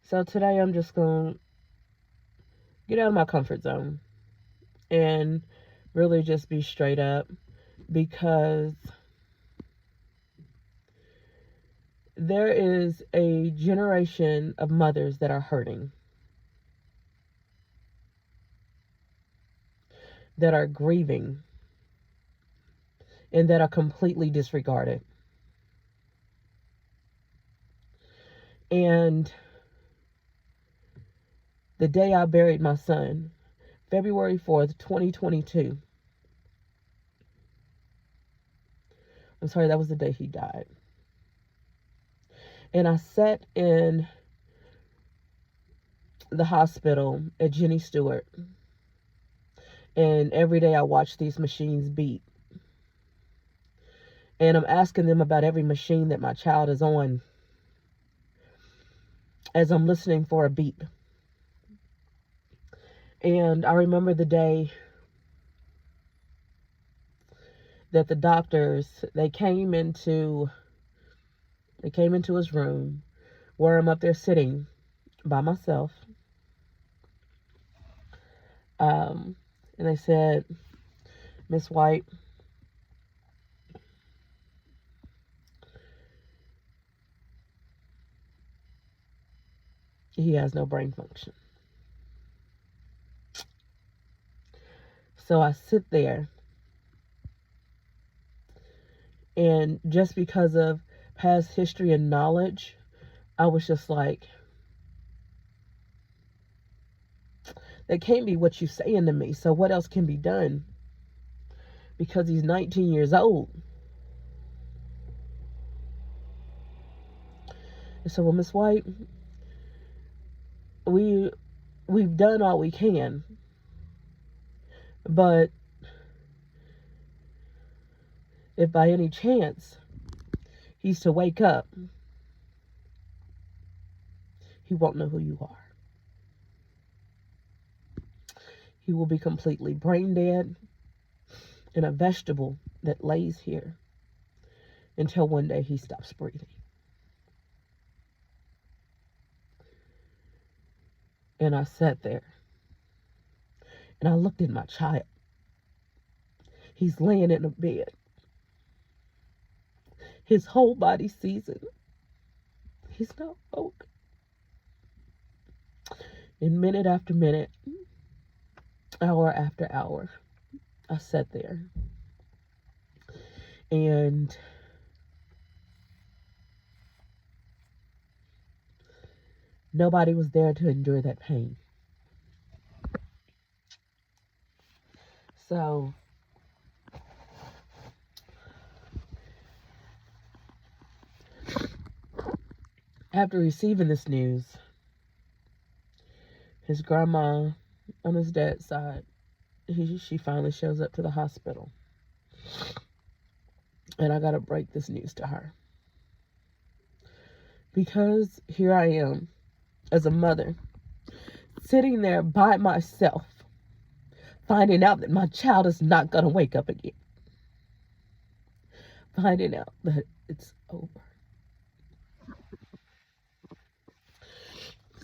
So today I'm just going to get out of my comfort zone and really just be straight up, because there is a generation of mothers that are hurting, that are grieving, and that are completely disregarded. And the day I buried my son, February 4th, 2022, I'm sorry, that was the day he died. And I sat in the hospital at Jenny Stewart, and every day I watch these machines beep. And I'm asking them about every machine that my child is on as I'm listening for a beep. And I remember the day that the doctors, they came into his room where I'm up there sitting by myself. And they said, "Miss White, he has no brain function." So I sit there, and just because of past history and knowledge, I was just like, that can't be what you're saying to me. So what else can be done? Because he's 19 years old. And so, well, Miss White, we we've done all we can, but if by any chance he's to wake up, he won't know who you are. He will be completely brain dead and a vegetable that lays here until one day he stops breathing. And I sat there and I looked at my child. He's laying in a bed. His whole body seasoned. He's not woke. And minute after minute, hour after hour, I sat there. And nobody was there to endure that pain. So after receiving this news, his grandma on his dad's side, she finally shows up to the hospital. And I got to break this news to her. Because here I am, as a mother, sitting there by myself, finding out that my child is not going to wake up again. Finding out that it's over.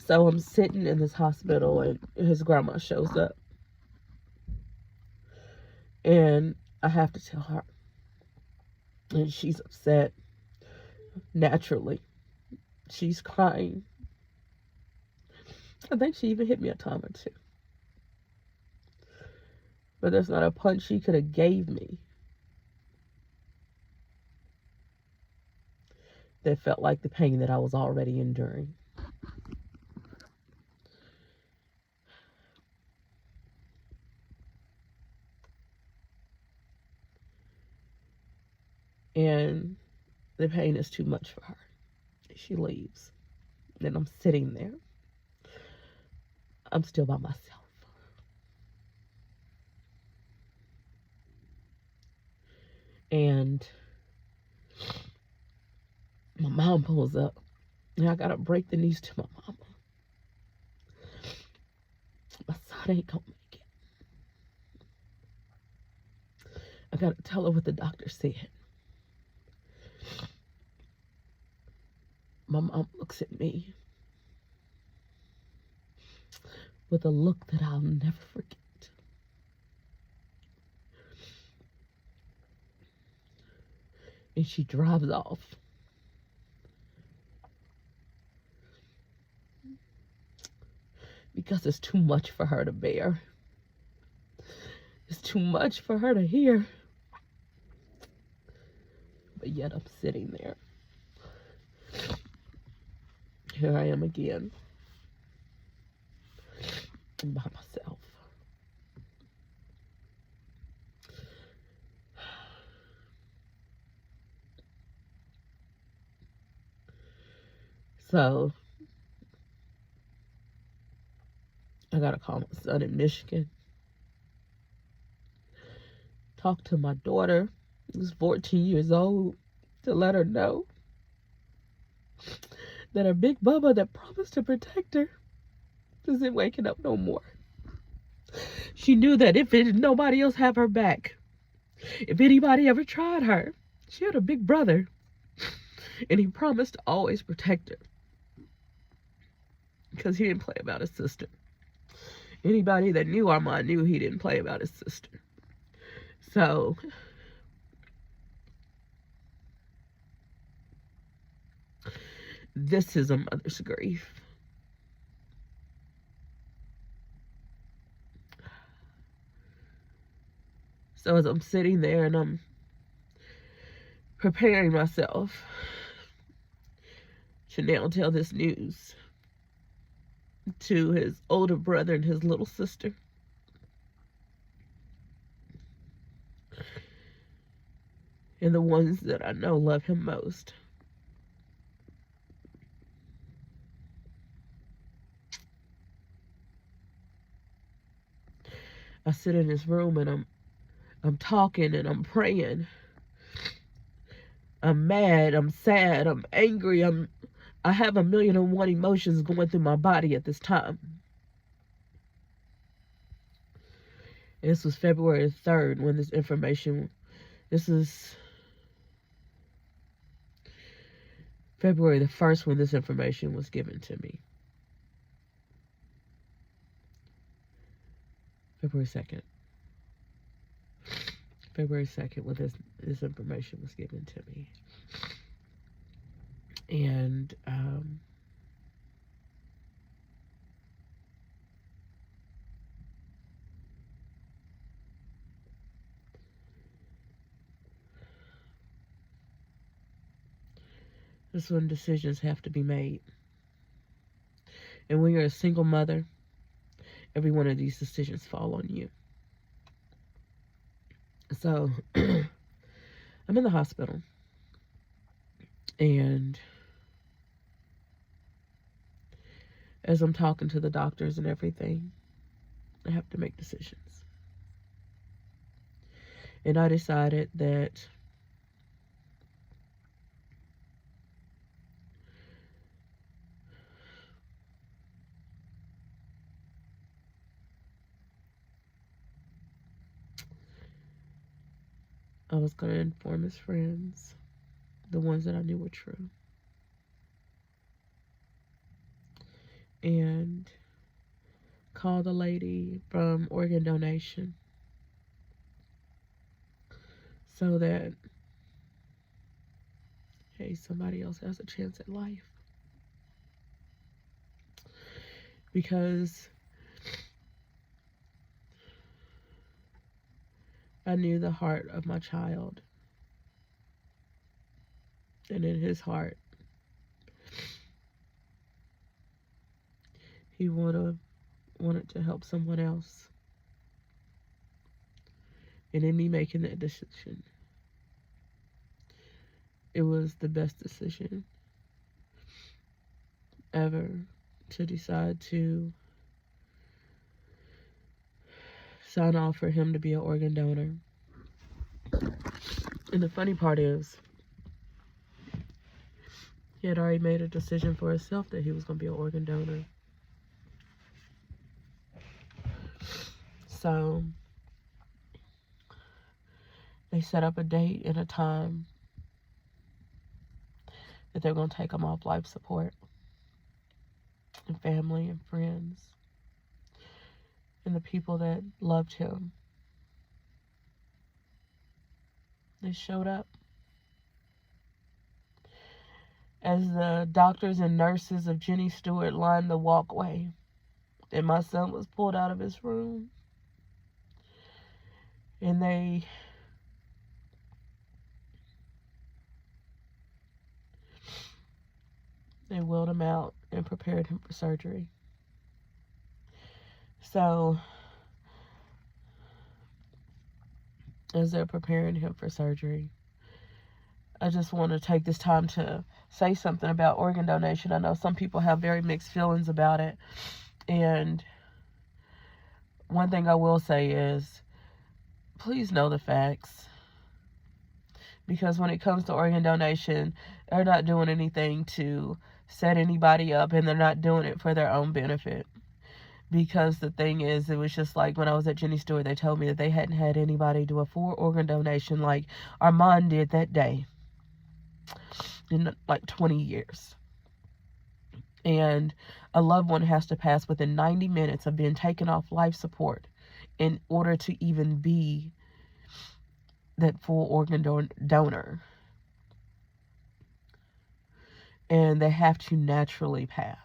So I'm sitting in this hospital and his grandma shows up. And I have to tell her. And she's upset. Naturally. She's crying. I think she even hit me a time or two. But there's not a punch she could have gave me that felt like the pain that I was already enduring. And the pain is too much for her. She leaves. And I'm sitting there. I'm still by myself. And my mom pulls up. And I gotta break the news to my mama. My son ain't gonna make it. I gotta tell her what the doctor said. My mom looks at me with a look that I'll never forget. And she drives off. Because it's too much for her to bear. It's too much for her to hear. But yet I'm sitting there. Here I am again. By myself. So I gotta call my son in Michigan. Talk to my daughter, who's 14 years old, to let her know that her big bubba that promised to protect her isn't waking up no more. She knew that if nobody else have her back, if anybody ever tried her, she had a big brother, and he promised to always protect her because he didn't play about his sister. Anybody that knew Armand knew he didn't play about his sister. So this is a mother's grief. So as I'm sitting there and I'm preparing myself to now tell this news to his older brother and his little sister, and the ones that I know love him most, I sit in his room and I'm talking and I'm praying. I'm mad, I'm sad, I'm angry, I have 1,000,001 emotions going through my body at this time. And this was February 3rd when this is February the 1st when this information was given to me. February 2nd. February 2nd when this information was given to me. And this is when decisions have to be made. And when you're a single mother, every one of these decisions fall on you. So I'm in the hospital, and as I'm talking to the doctors and everything, I have to make decisions. And I decided that I was going to inform his friends, the ones that I knew were true, and call the lady from organ donation so that, hey, somebody else has a chance at life. Because I knew the heart of my child, and in his heart, he wanted to help someone else. And in me making that decision, it was the best decision ever to decide to sign off for him to be an organ donor. And the funny part is, he had already made a decision for himself that he was going to be an organ donor. So they set up a date and a time that they're going to take him off life support, and family and friends. and the people that loved him, they showed up. As the doctors and nurses of Jenny Stewart lined the walkway, and my son was pulled out of his room, and they wheeled him out and prepared him for surgery. So, as they're preparing him for surgery, I just want to take this time to say something about organ donation. I know some people have very mixed feelings about it. And one thing I will say is, please know the facts. Because when it comes to organ donation, they're not doing anything to set anybody up, and they're not doing it for their own benefit. Because the thing is, it was just like when I was at Jenny Stewart, they told me that they hadn't had anybody do a full organ donation like Armand did that day in like 20 years. And a loved one has to pass within 90 minutes of being taken off life support in order to even be that full organ donor. And they have to naturally pass.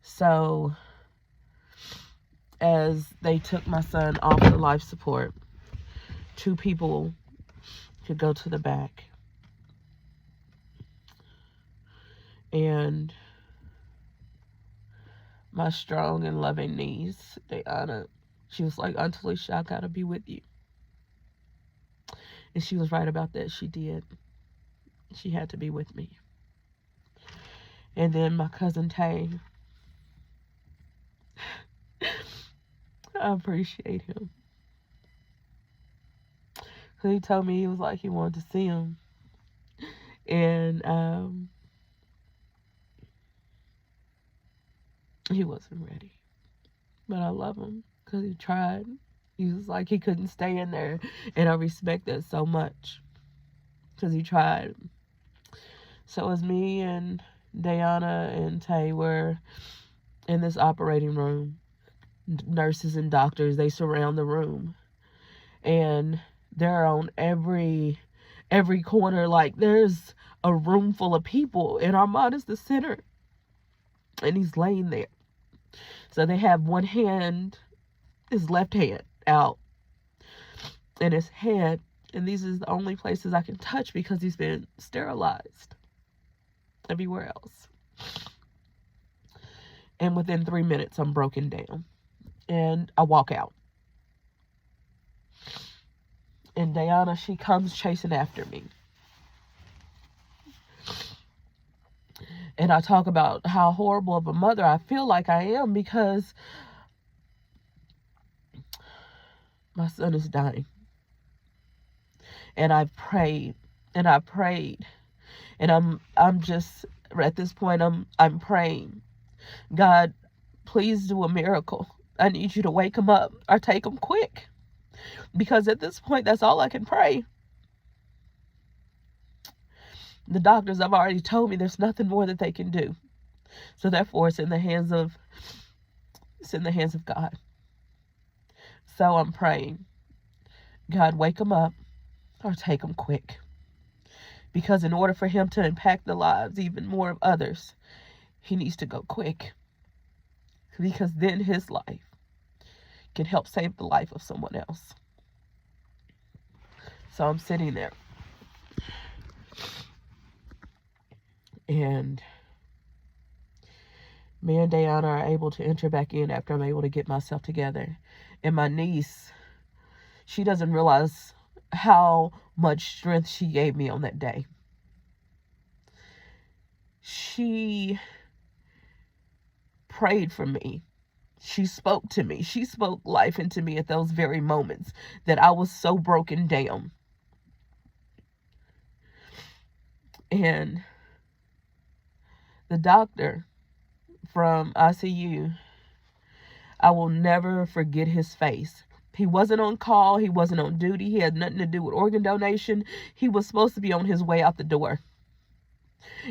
So, as they took my son off the life support, 2 people could go to the back. And my strong and loving niece, Diana, she was like, Aunt Alicia, I gotta be with you. And she was right about that. She did. She had to be with me. And then my cousin Tay, I appreciate him. So he told me he was like he wanted to see him. And he wasn't ready. But I love him because he tried. He was like he couldn't stay in there. And I respect that so much because he tried. So as me and Diana and Tay were in this operating room, nurses and doctors, they surround the room. And they're on every corner. Like there's a room full of people. And Armand is the center. And he's laying there. So they have one hand, his left hand out, and his head, and these is the only places I can touch because he's been sterilized everywhere else. And within 3 minutes, I'm broken down, and I walk out. And Diana, she comes chasing after me. And I talk about how horrible of a mother I feel like I am because my son is dying. And I've prayed and I prayed. And I'm just at this point I'm praying. God, please do a miracle. I need you to wake him up or take him quick. Because at this point that's all I can pray. The doctors have already told me there's nothing more that they can do. So therefore it's in the hands of God. So I'm praying, God, wake him up or take him quick. Because in order for him to impact the lives even more of others, he needs to go quick. Because then his life can help save the life of someone else. So I'm sitting there. And me and Diana are able to enter back in after I'm able to get myself together. And my niece, she doesn't realize how much strength she gave me on that day. She prayed for me. She spoke to me. She spoke life into me at those very moments that I was so broken down. And the doctor from ICU, I will never forget his face. He wasn't on call. He wasn't on duty. He had nothing to do with organ donation. He was supposed to be on his way out the door.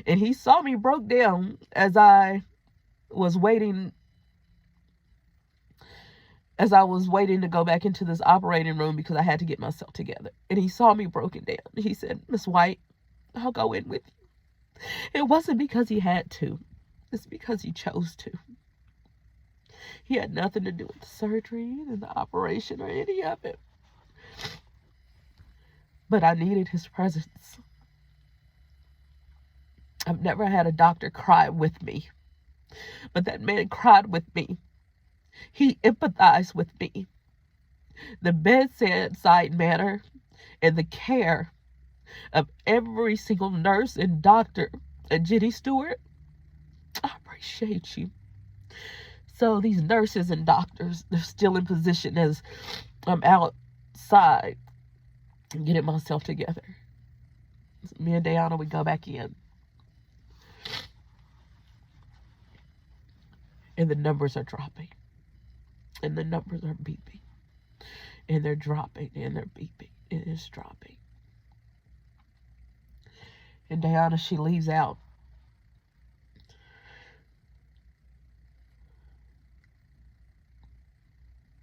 And he saw me broke down as I was waiting as I was waiting to go back into this operating room because I had to get myself together. And he saw me broken down. He said, "Miss White, I'll go in with you." It wasn't because he had to. It's because he chose to. He had nothing to do with the surgery and the operation or any of it. But I needed his presence. I've never had a doctor cry with me. But that man cried with me. He empathized with me. The bedside manner and the care of every single nurse and doctor and Jenny Stewart, I appreciate you. So these nurses and doctors, they're still in position as I'm outside getting myself together. So me and Diana, we go back in. And the numbers are dropping. And the numbers are beeping. And they're dropping and they're beeping. And it's dropping. And Diana, she leaves out.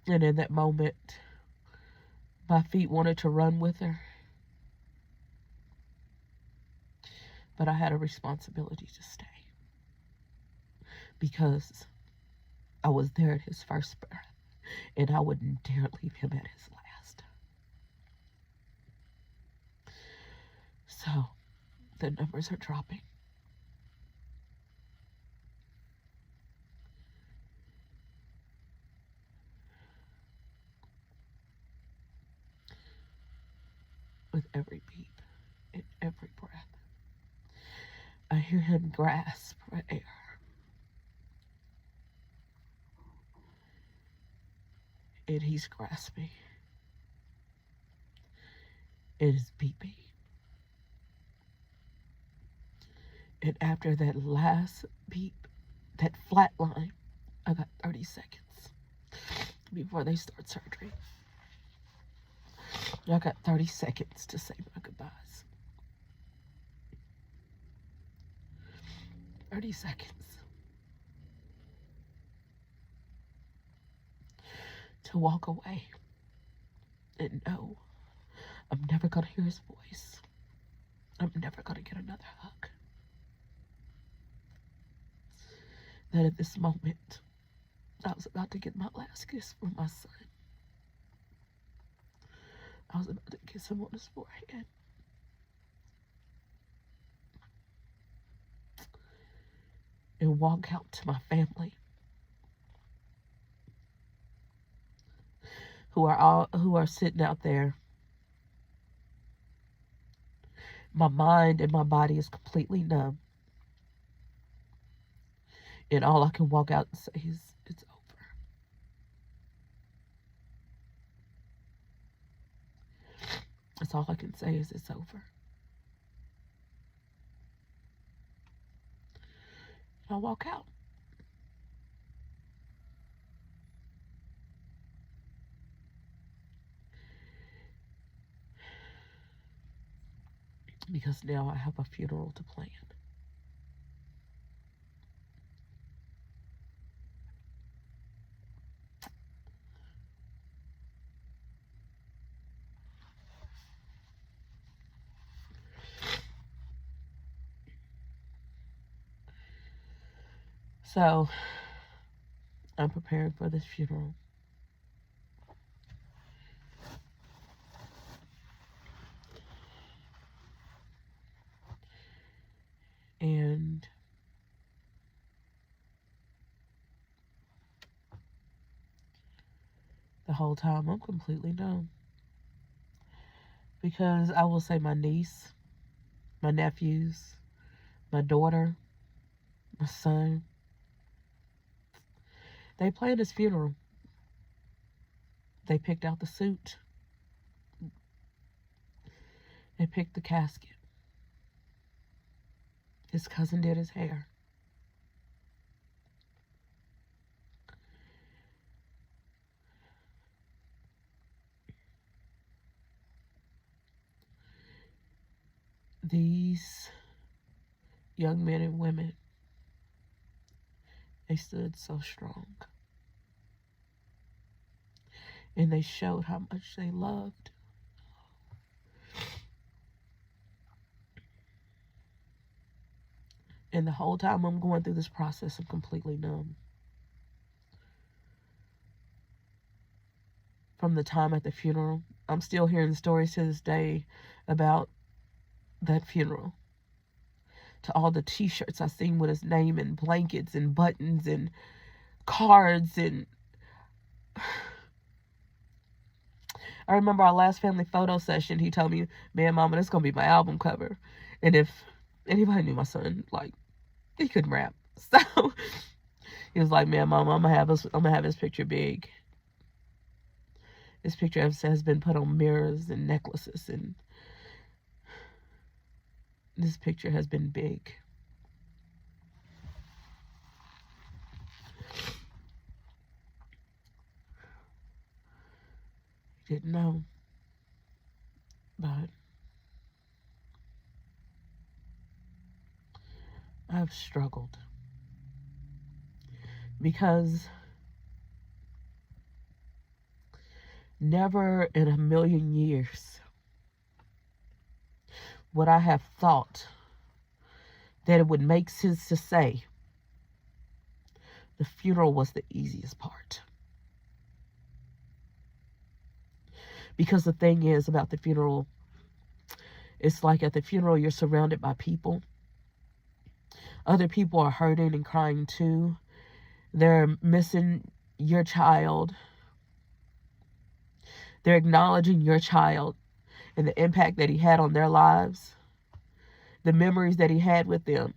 And in that moment, my feet wanted to run with her. But I had a responsibility to stay. Because I was there at his first breath. And I wouldn't dare leave him at his last. So, the numbers are dropping. With every beep and every breath, I hear him grasp for air. And he's grasping. It is beeping. And after that last beep, that flat line, I got 30 seconds before they start surgery. I got 30 seconds to say my goodbyes. 30 seconds. To walk away and know I'm never going to hear his voice. I'm never going to get another hug. That at this moment, I was about to get my last kiss from my son. I was about to kiss him on his forehead. And walk out to my family. Who are sitting out there. My mind and my body is completely numb. And all I can walk out and say is, it's over. That's all I can say is, it's over. And I walk out. Because now I have a funeral to plan. So, I'm preparing for this funeral. And the whole time I'm completely numb. Because I will say my niece, my nephews, my daughter, my son, they planned his funeral. They picked out the suit. They picked the casket. His cousin did his hair. These young men and women, they stood so strong. And they showed how much they loved. And the whole time I'm going through this process, I'm completely numb. From the time at the funeral, I'm still hearing stories to this day about that funeral. To all the t-shirts I seen with his name and blankets and buttons and cards. And I remember our last family photo session, he told me, man, mama, this is going to be my album cover. And if anybody knew my son, like, he couldn't rap. So he was like, man, mama, I'm gonna have his picture big. This picture has been put on mirrors and necklaces, and this picture has been big. He didn't know, but I've struggled because never in a million years would I have thought that it would make sense to say the funeral was the easiest part. Because the thing is about the funeral, it's like at the funeral you're surrounded by people. Other people are hurting and crying too. They're missing your child. They're acknowledging your child and the impact that he had on their lives, the memories that he had with them.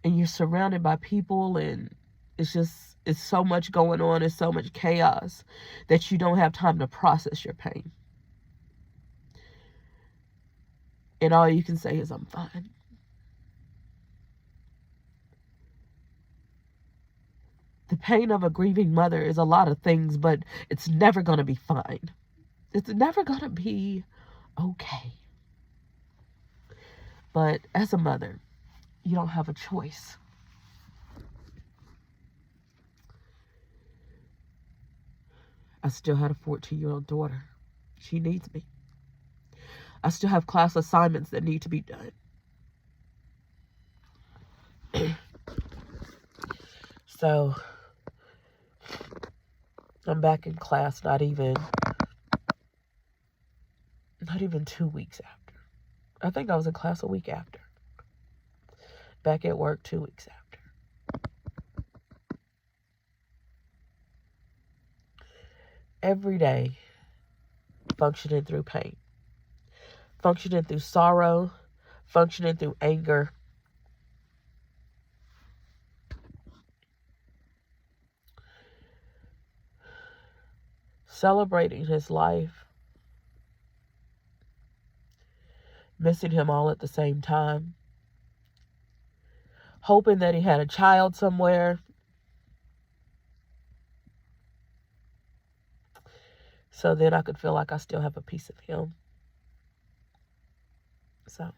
And you're surrounded by people, and it's so much going on. It's so much chaos that you don't have time to process your pain. And all you can say is, I'm fine. The pain of a grieving mother is a lot of things, but it's never going to be fine. It's never going to be okay. But as a mother, you don't have a choice. I still had a 14-year-old daughter. She needs me. I still have class assignments that need to be done. So I'm back in class not even 2 weeks after. I think I was in class a week after. Back at work 2 weeks after. Every day, functioning through pain, functioning through sorrow, functioning through anger. Celebrating his life, missing him all at the same time, hoping that he had a child somewhere. So then I could feel like I still have a piece of him. So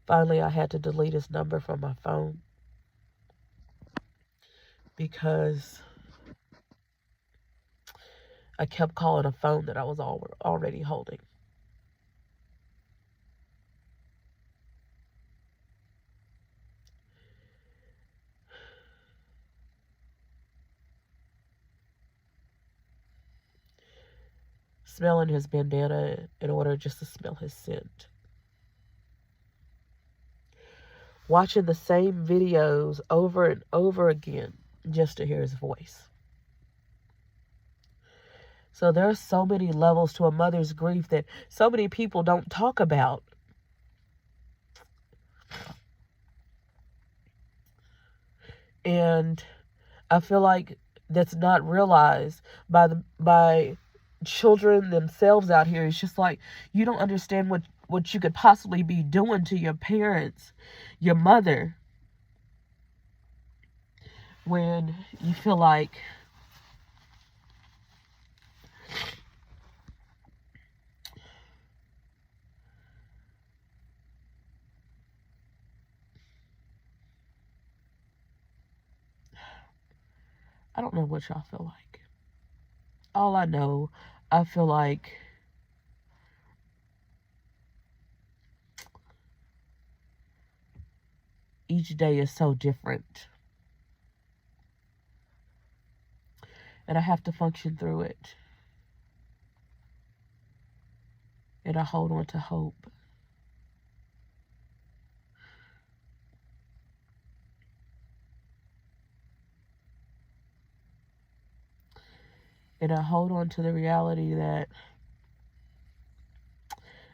finally I had to delete his number from my phone because I kept calling a phone that I was already holding. Smelling his bandana in order just to smell his scent. Watching the same videos over and over again just to hear his voice. So there are so many levels to a mother's grief that so many people don't talk about. And I feel like that's not realized by children themselves out here. It's just like, you don't understand what you could possibly be doing to your parents, your mother, when you feel like I don't know what y'all feel like. All I know, I feel like each day is so different. And I have to function through it. And I hold on to hope. And I hold on to the reality that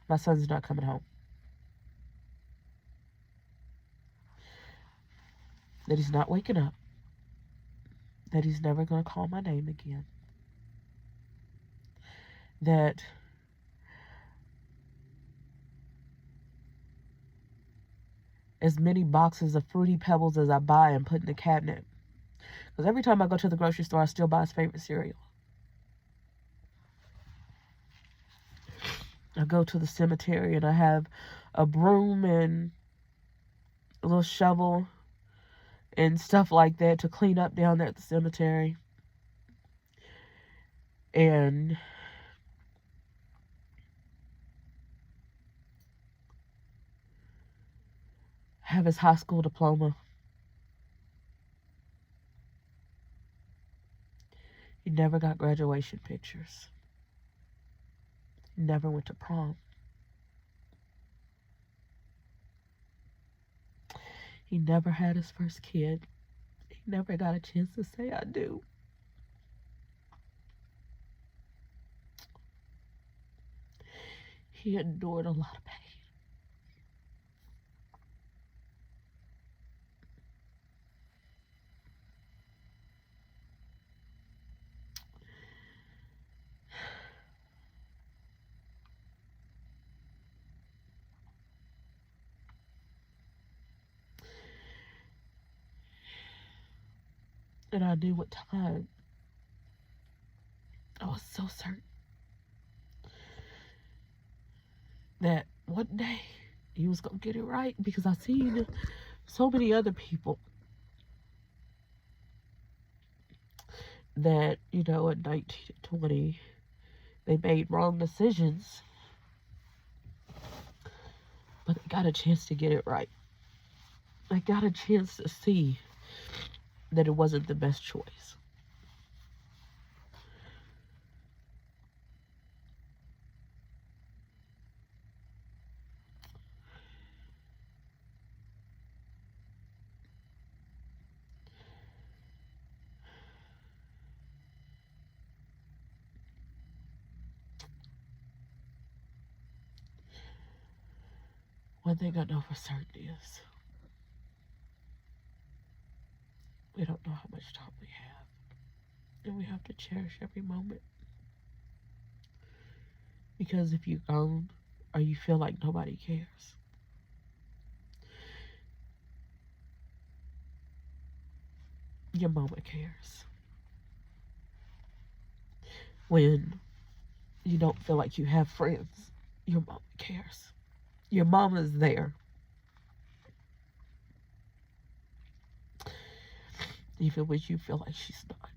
my son's not coming home. That he's not waking up. That he's never going to call my name again. That as many boxes of Fruity Pebbles as I buy and put in the cabinet. Because every time I go to the grocery store, I still buy his favorite cereal. I go to the cemetery and I have a broom and a little shovel and stuff like that to clean up down there at the cemetery. And have his high school diploma. He never got graduation pictures. He never went to prom. He never had his first kid. He never got a chance to say, I do. He endured a lot of pain. And I knew with time, I was so certain that one day he was going to get it right, because I seen so many other people that, at 19 and 20, they made wrong decisions, but they got a chance to get it right. They got a chance to see that it wasn't the best choice. One thing I know for certain is we don't know how much time we have, and we have to cherish every moment. Because if you're gone or you feel like nobody cares, your mama cares. When you don't feel like you have friends, your mama cares. Your mama's there. Even when you feel like she's not.